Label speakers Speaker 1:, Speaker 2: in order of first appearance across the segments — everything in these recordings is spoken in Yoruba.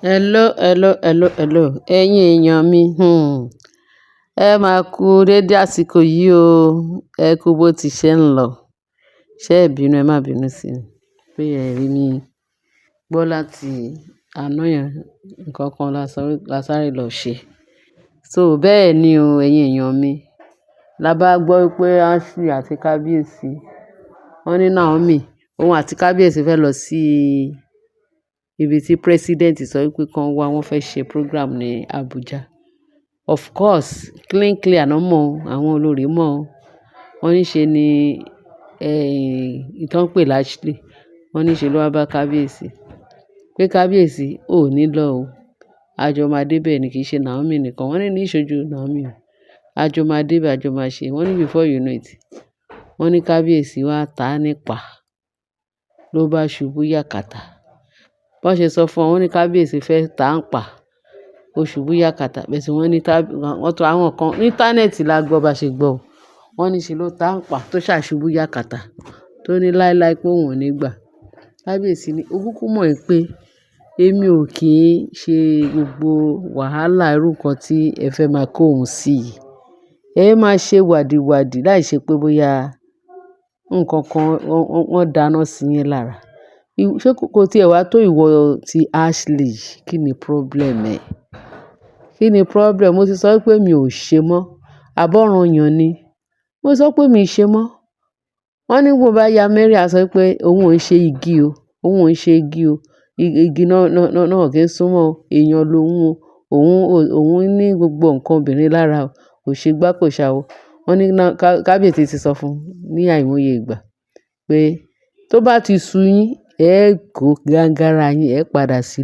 Speaker 1: Hello. Ẹ̀yin èèyàn mi, ẹ máa kú dédé àsìkò yìí o. Ẹ kú bó ti ṣe ń lọ. Ṣé ẹ bínú, ẹ má bínú sí mi pé ẹ rí mi gbọ́ láti àná yẹn. Nǹkan kan la sáré lọ ṣe. So bẹ́ẹ̀ ni o, ẹ̀yin èèyàn mi. La bá gbọ́ pé Ashley àti Kábíyèsí, wọ́n ní Naomi, òun àti Kábíyèsí fẹ́ lọ sí ibi tí President sọ wípé kan wá, wọ́n fẹ́ ṣe program ní Abuja. Of course, clear ná mọ̀, àwọn olórí mọ̀. Wọ́n ní ṣe ni, ìtàn pè Ashley. Wọ́n ní ṣe ló wá bá Kábíyèsí. Pé Kábíyèsí ò ní lọ o. Àjọ máa dé bẹ́ẹ̀ ni, kì í ṣe Naomi nìkan. Wọ́n ní ìṣojú Naomi o. Àjọ máa dé bẹ́ẹ̀, àjọ máa ṣe. Wọ́n ní before you know it. Wọ́n ní Kábíyèsí wá ta nípa. Ló bá ṣubú yàkàtà. Bọ́n ṣe sọ fún wọn, wọ́n ní Kábíyèsí fẹ́ ta ń pa. Ó ṣubú yàkàtà. Bẹ́ẹ̀ sì wọ́n ní wọ́n tó àwọn kan ní íńtánẹ́ẹ̀tì la gbọ́ bá ṣe gbọ́ o. Wọ́n ní ṣe ló ta ń pa tó ṣàṣubú yàkàtà. Tó ní láíláí pé òun ò ní gbà. Kábíyèsí ní ó kúkú mọ̀ pé èmi ò kí ń ṣe gbogbo wàhálà irú nǹkan tí ẹ fẹ́ máa kó òun sí yìí. Ẹ máa ṣe wàdìwàdì láì ṣe pé bóyá nǹkan kan wọ́n dáná sí yín lára. Ṣé kò tí ẹ wá tó ìwọ tí Ashley? Kí ni problem ẹ? Kí ni problem? Mo ti sọ pé mi ò ṣe mọ́. Àbọ̀rọ̀yàn ni. Mo sọ pé mi ò ṣe mọ́. Wọ́n ní bó bá ya Mary a sọ pé òun ò ń ṣe igi o. Òun ò ń ṣe igi o. Igi náà kì í súnmọ́ o. Èèyàn lòun o. Òun ní gbogbo nǹkan obìnrin lára o. Kò ṣe gbá kò ṣàwọ̀. Wọ́n ní Kábíyèsí ti sọ fún un ní àìmọye ìgbà pé tó bá ti sú yín, ẹ kó gangara yín, ẹ padà sí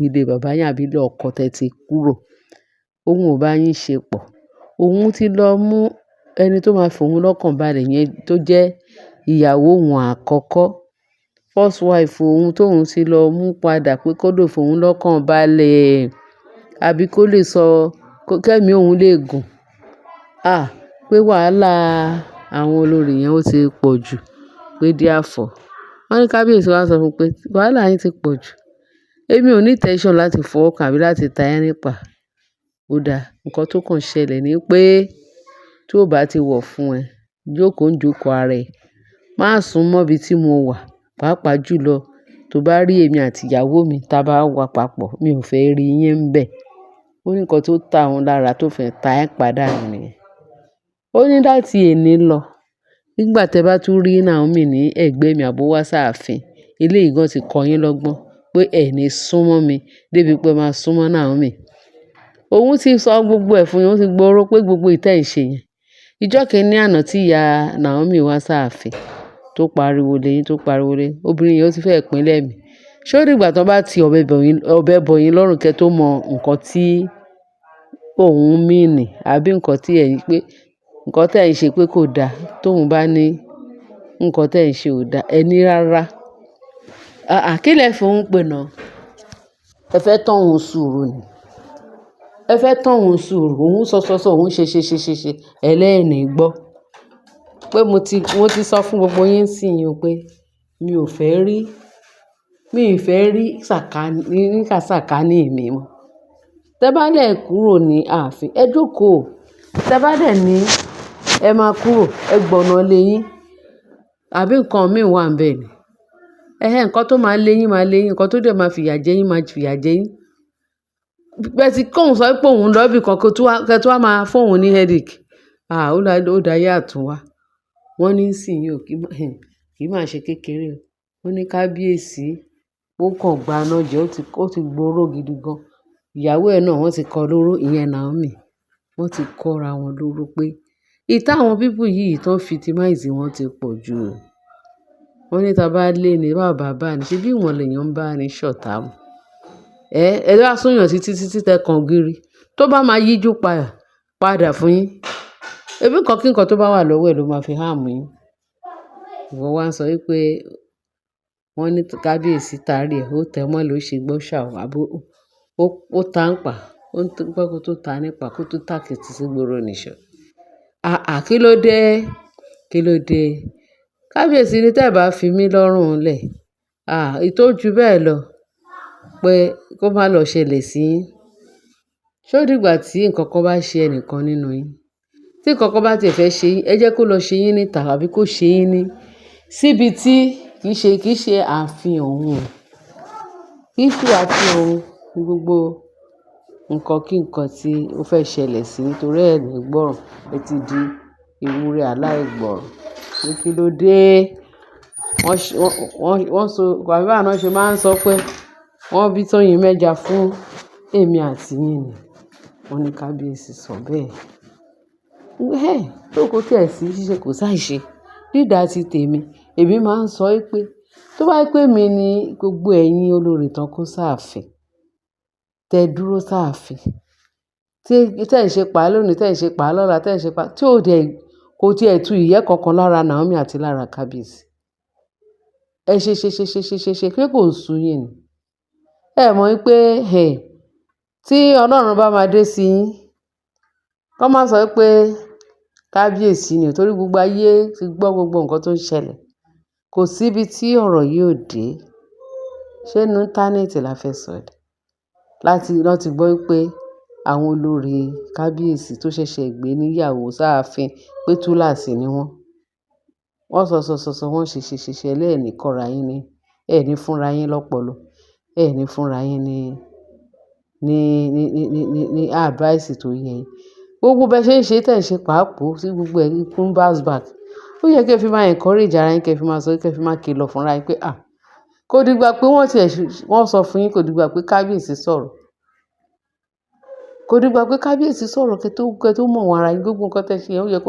Speaker 1: ilé bàbá yín àbí ilé ọkọ tẹ ti kúrò. Òun ò bá yín ṣe pọ̀. Òun ti lọ mú ẹni tó máa fòun lọ́kàn balẹ̀ yẹn tó jẹ́ ìyàwó òun àkọ́kọ́. First wife òun tóun ti lọ mú padà pé kó lè fòun lọ́kàn balẹ̀. Àbí kó lè sọ kẹ́mi òun lè gùn. Pé wàhálà àwọn olórí yẹn ó ti pọ̀ jù. Pé therefore. Wọ́n ní Kábíyèsí wá sọ fún un pé wàhálà yín ti pọ̀ jù. Èmi ò ní intention láti fọwọ́ kàn àbí láti ta ẹ́ nípa. Ó dáa. Nǹkan tó kàn ṣẹlẹ̀ ni pé tí ó bá ti wọ̀ fún ẹ, jókòó ń jókòó ara ẹ. Má sún mọ́ ibi tí mo wà. Pàápàá jùlọ tó bá rí èmi àti ìyàwó mi tí a bá wà papọ̀, mi ò fẹ́ rí yín ń bẹ̀. Ó ní nǹkan tó ta òun lára tó fẹ́ ta ẹ́ padà nìyẹn. Ó ní láti èní lọ. Nígbà tí ẹ bá tún rí Naomi ní ẹ̀gbẹ́ mi àbó wá sáàfin, eléyìí gan ti kọ yín lọ́gbọ́n pé ẹ ní súnmọ́ mi débi pé máa súnmọ́ Naomi. Òun ti sọ gbogbo ẹ̀ fún yín, ó ti gbọ́rọ́ pé gbogbo ìtẹ́ ìṣe yẹn. Ìjọ́ kìíní àná tí ìyá Naomi wá sáàfin tó pariwo lé yín, obìnrin yẹn ó ti fẹ́ pín lẹ́mi. Ṣé ó dìgbà tí wọ́n bá ti ọbẹ̀ bọ̀ yín lọ́rùn kẹ́ tó mọ nǹkan tí òun mean àbí nǹkan tí ẹ̀ ń pé nǹkan tí ẹ̀ ń ṣe pé kò da tóun bá ní nǹkan tí ẹ̀ ń ṣe ò da. Ẹ ní rárá. Kí lẹ fi òun pè náà? Ẹ fẹ́ tán òun sùúrù ni. Ẹ fẹ́ tán òun sùúrù. Òun sọ, òun ṣe. Ẹlẹ́ni gbọ́. Pé mo ti sọ fún gbogbo yín sí yín pé mi ò fẹ́ rí sàkání mi mọ́. Tẹ bá dẹ̀ kúrò ní ààfin, ẹ jókòó. Tẹ bá dẹ̀ ní ẹ máa kúrò, ẹ gbọ̀nà lé yín. Àbí nǹkan mìíràn wà níbẹ̀ ni. Nǹkan tó máa lé yín, nǹkan tó dẹ̀ máa fìyà jẹ yín, máa fìyà jẹ yín. Bẹ́ẹ̀ tí kóun sọ pé òun lọ bí kan kẹ́ tó wá máa fún òun ní headache. Ó dáyé àtúnwá. Wọ́n ní sì yín ò kí máa ṣe kékeré o. Wọ́n ní Kábíyèsí ó kàn gba iná jẹ, ó ti gbóró gidi gan. Ìyàwó ẹ̀ náà wọ́n ti kọ lóró, ìyẹn Naomi. Wọ́n ti kọ́ra wọn lóró pé ìta àwọn people yìí tán victimize wọn ti pọ̀ jù o. Wọ́n ní tí a bá lé ní bá ní, ṣé bí ìwọ̀n lèèyàn ń bá ní ṣọ̀tá mu. Ẹ wá sóyàn títí tẹ kan gírí. Tó bá máa yíjú padà fún yín. Ẹbí nǹkan kí nǹkan tó bá wà lọ́wọ́ ẹ̀ ló máa fi harm yín. Ìwọ wá ń sọ wípé wọ́n ní Kábíyèsí tarí ẹ̀, ó tẹ̀ mọ́ ló ṣe gbọ́ ṣàwọ̀ àbó ó ta ń pa. Ó ń pẹ́ kó tó ta nípa kó tó tàkìtì sí gbòòrò nìṣọ̀. Kí ló dé? Kábíyèsí ní tẹ́ ẹ bá fi mí lọ́rùn lẹ̀. Ìtọ́jú bẹ́ẹ̀ lọ. pé kó má lọ ṣẹlẹ̀ sí yín. Ṣé ó dìgbà tí nǹkan kan bá ṣe ẹnìkan nínú yín? Tí nǹkan kan bá tiẹ̀ fẹ́ ṣe yín, ẹ jẹ́ kó lọ ṣe yín níta àbí kó ṣe yín ní síbi tí kì í ṣe ààfin òun o. Kì í ṣe ààfin òun ní gbogbo nǹkan kí nǹkan tí ó fẹ́ ṣẹlẹ̀ sí yín torí ẹ ní gbọ́ràn. Ẹ ti di ewúrẹ́ aláìgbọ́ràn. Ní kí ló dé? Wọ́n so bàbá náà ṣe máa ń sọ pé wọ́n bí Tóyin mẹ́ja fún èmi àti yín ni. Wọ́n ní kábíyèsí sọ bẹ́ẹ̀. Tó kò tí ẹ̀ sí ṣíṣe kò sáì ṣe. Dídá ti tèmi, èmi máa ń sọ pé tó bá pé mi ni gbogbo ẹ̀yin olórí tán kó sáàfin, tẹ dúró sáàfin, tí ẹ̀ ń ṣe pá lónìí, tẹ̀ ń ṣe pá lọ́la, tẹ̀ ń ṣe pá tí ò dẹ̀ kò tí ẹ̀ tú ìyẹ́ kankan lára Naomi àti lára kábíyèsí. Ẹ ṣe pé kò sú yín ni. Ẹ mọ̀ pé tí Ọlọ́run bá máa dé sí yín, kó má sọ pé kábíyèsí ni torí gbogbo ayé ti gbọ́ gbogbo nǹkan tó ń ṣẹlẹ̀. Kò sí ibi tí ọ̀rọ̀ yìí ò dé. Ṣé inú íńtánẹ́ẹ̀tì la fẹ́ sọ ni? Láti gbọ́ pé àwọn olórí kábíyèsí tó ṣẹ̀ṣẹ̀ gbé níyàwó sáàfin pé túláàsì ni wọ́n. Wọ́n sọ wọ́n ṣe lẹ́ẹ̀ní kọ́ra yín ní ẹ̀ní fúnra yín lọ́pọlọ. Ẹ̀ní fúnra yín ní advice tó yẹ yín. Gbogbo bẹ́ ṣe ń ṣe tẹ̀ ń ṣe pàápàá tí gbogbo ẹ̀ kún bounce back. Ó yẹ kí ẹ fi máa encourage ara yín, kí ẹ fi máa sọ, kí ẹ fi máa kìlọ̀ fúnra yín pé kò dìgbà pé wọ́n sọ fún yín, kò dìgbà pé kábíyèsí sọ̀rọ̀. Kò dìgbà pé kábíyèsí sọ̀rọ̀ kí ẹ tó mọ̀ wọ́n ara yín. Gbogbo nǹkan tẹ́ ṣe yẹn ó yẹ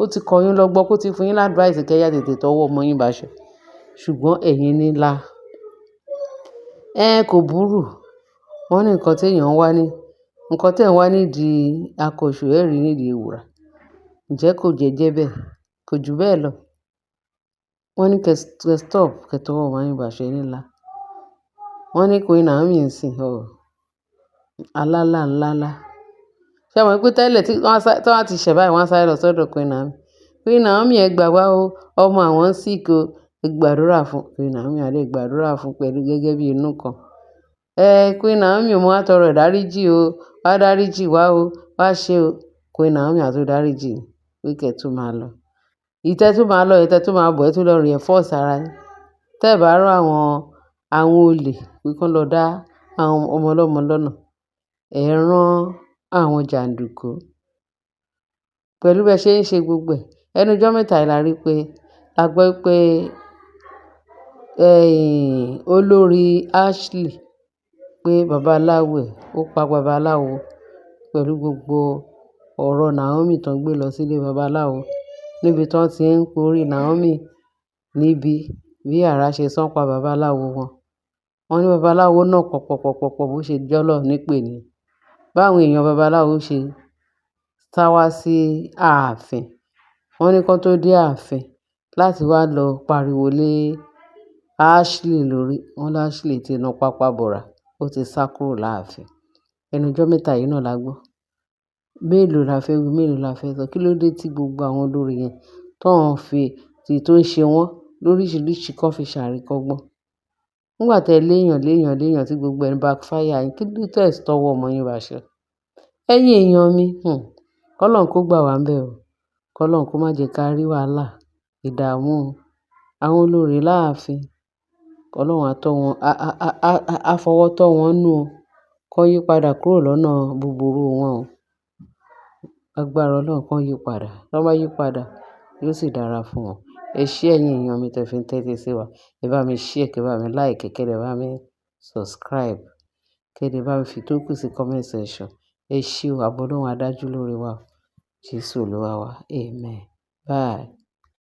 Speaker 1: ó ti kọ yín lọ́gbọ́n, kó ti fún yín advice kí ẹ yá tètè tọwọ́ ọmọ yín bá ṣe. Ṣùgbọ́n ẹ̀yin ní là. Kò burú. Wọ́n ní nǹkan tí èèyàn ń wá ní, nǹkan tí ẹ̀ ń wá nídìí akọ̀ṣù ẹ rí nídìí ewùrà. Ǹjẹ́ kò jẹ́jẹ́ bẹ́ẹ̀? Kò jù bẹ́ẹ̀ lọ. Wọ́n ní kẹ́ stop, kẹ́ tọwọ́ ọmọ yín bá ṣe ní là. Wọ́n ní Queen Naomi ń sìn alálà. Ṣé ẹ mọ̀ pé tẹ́lẹ̀ tí wọ́n ti ṣẹ̀ báyìí, wọ́n sáré lọ sọ́dọ̀ Queen Naomi. Queen Naomi ẹ gbà wá o, ọmọ àwọn sick o, ẹ gbàdúrà fún. Queen Naomi á lè gbàdúrà fún pẹ̀lú gẹ́gẹ́ bí inú kan. Queen Naomi mo wá tọrọ ìdáríjì o, wá dáríjì wá o, wá ṣe o. Queen Naomi á tó dáríjì pé kẹ́ tún máa lọ. Ìtẹ́ tún máa lọ, ìtẹ́ tún máa bọ̀, ẹ tún lọ reinforce ara yín. Tẹ́ ẹ bá rán àwọn olè pé kí wọ́n lọ dá àwọn ọmọ ọlọ́mọ lọ́nà. Ẹ rán àwọn jàǹdùkú. Pẹ̀lú bẹ́ ṣe ń ṣe gbogbo ẹ̀. Ẹnu ọjọ́ mẹ́ta yìí la rí pé a gbọ́ pé olórí Ashley pé babaláwo ẹ̀ ó pa babaláwo pẹ̀lú gbogbo ọ̀rọ̀ Naomi tó ń gbé lọ sílé babaláwo níbi tí wọ́n ti ń porí Naomi níbi bí àrá ṣe sán pa babaláwo wọn. Wọ́n ní babaláwo náà pọ̀pọ̀pọ̀pọ̀ bó ṣe jọ́lọ̀ nípè ni. Báwọn èèyàn babaláwo ṣe sá wá sí ààfin. Wọ́n ní kí wọ́n tó dé ààfin láti wá lọ pariwo lé Ashley lórí. Wọ́n ní Ashley ti na pápá bọ̀rà, ó ti sá kúrò láàfin. Ẹnu ọjọ́ mẹ́ta yìí náà la gbọ́. Mélòó la fẹ́ wí, mélòó la fẹ́ sọ? Kí ló dé tí gbogbo àwọn olórí yẹn tó ń ṣe wọ́n lóríṣiríṣi kan fi ṣàríkọ́gbọ́n? Nígbà tí ẹ léèyàn tí gbogbo ẹ̀ backfire yín, kí ló tẹ̀ tọwọ́ ọmọ yín bá ṣe? Ẹ̀yin èèyàn mi, kọ́lọ́run kó gbà wá ń bẹ̀ o. Kọ́lọ́run kó má jẹ́ ká rí wàhálà, ìdààmú àwọn olórí láàfin. Ọlọ́run á fọwọ́ tọ́ wọn nù o. Kọ́ yí padà kúrò lọ́nà búburú wọn o. Agbára Ọlọ́run kan yí padà. Tọ́ bá yí padà, yóò sì dára fún wọn. Ẹ ṣé ẹ̀yin èèyàn mi tẹ́ fi ń tẹ́tí sí wa. Ẹ bá mi share, kí ẹ bá mi like, kí ẹ bá mi subscribe, kí ẹ bá mi fi tó kù sí comment section. Ẹ ṣé o, ààbò Ọlọ́run á dájú lórí wa o. Jésù Olúwa wa. Amen. Bye.